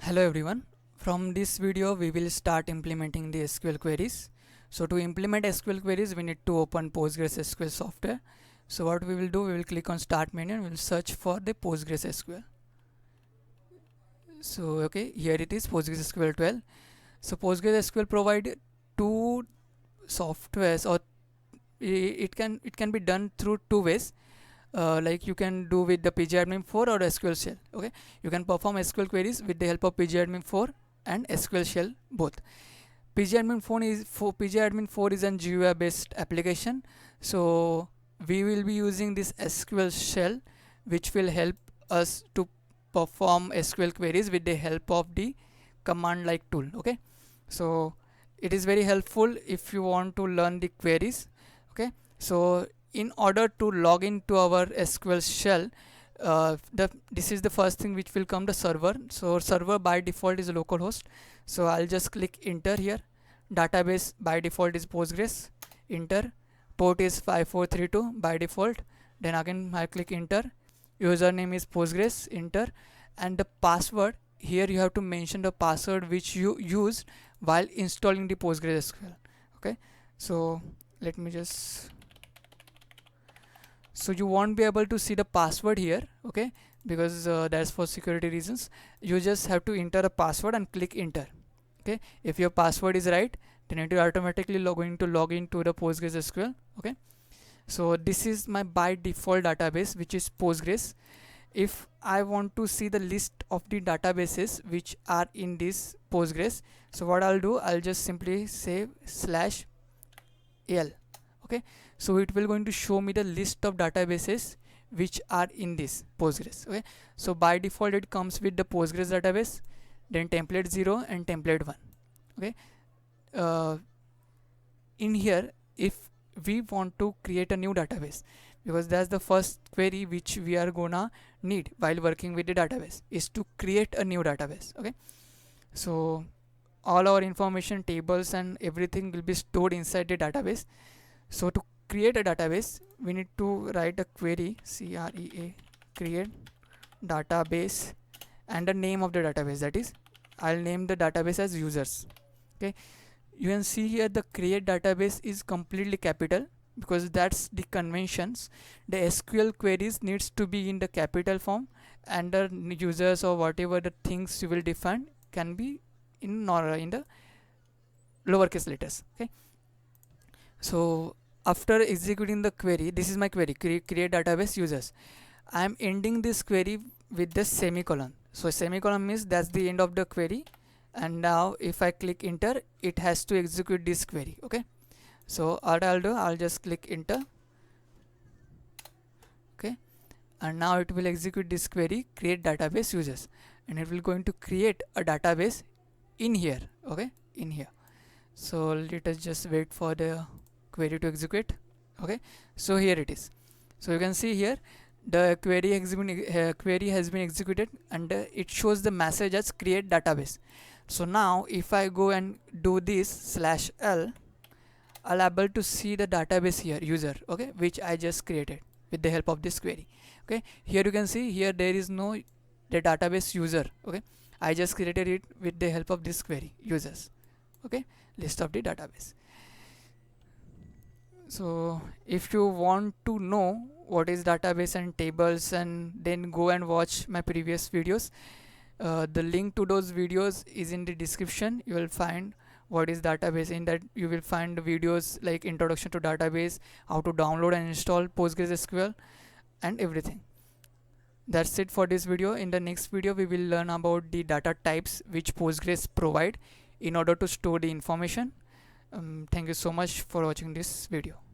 Hello everyone. From this video we will start implementing the SQL queries. So to implement SQL queries we need to open PostgreSQL software. So what we will do, we will click on start menu and we will search for the PostgreSQL. So okay, here it is, PostgreSQL 12. So PostgreSQL provide two softwares, or it can be done through two ways. Like you can do with the pgadmin 4 or SQL shell. Okay, you can perform SQL queries with the help of pgadmin 4 and SQL shell both. pgadmin 4 is an GUI based application, so we will be using this SQL shell, which will help us to perform SQL queries with the help of the command like tool. Okay, so it is very helpful if you want to learn the queries. Okay, so in order to log into our SQL shell, this is the first thing which will come, the server. So server by default is localhost, so I'll just click enter here. Database by default is Postgres, enter. Port is 5432 by default, then again I click enter. Username is Postgres, enter. And the password, here you have to mention the password which you used while installing the PostgreSQL. Okay, so let me just, so you won't be able to see the password here, okay, because that's for security reasons. You just have to enter a password and click enter. Okay, if your password is right, then it will automatically going to log into the PostgreSQL. Okay, so this is my by default database, which is Postgres. If I want to see the list of the databases which are in this Postgres, so what I'll do, I'll just simply say /l. Okay, so it will going to show me the list of databases which are in this Postgres. Okay, so by default it comes with the Postgres database, then template 0 and template 1. Okay, in here, if we want to create a new database, because that's the first query which we are gonna need while working with the database, is to create a new database. Okay, so all our information, tables and everything will be stored inside the database. So to create a database, we need to write a query, create database, and the name of the database, that is, I'll name the database as users. Okay, you can see here the create database is completely capital, because that's the conventions. The SQL queries needs to be in the capital form, and the users or whatever the things you will define can be in the lowercase letters. Okay, so after executing the query, this is my query, create database users. I am ending this query with the semicolon. So semicolon means that's the end of the query, and now if I click enter, it has to execute this query. Okay, so what I'll do, I'll just click enter. Okay, and now it will execute this query, create database users, and it will going to create a database in here. Okay, in here. So let us just wait for the query to execute. Okay, so here it is. So you can see here the query has been executed, and it shows the message as create database. So now if I go and do this /l, I'll able to see the database here, user, okay, which I just created with the help of this query. Okay, here you can see here there is no the database user. Okay, I just created it with the help of this query, users. Okay, list of the database. So if you want to know what is database and tables, and then go and watch my previous videos, the link to those videos is in the description. You will find what is database. In that you will find videos like introduction to database, how to download and install PostgreSQL, and everything. That's it for this video. In the next video we will learn about the data types which Postgres provide in order to store the information. Thank you so much for watching this video.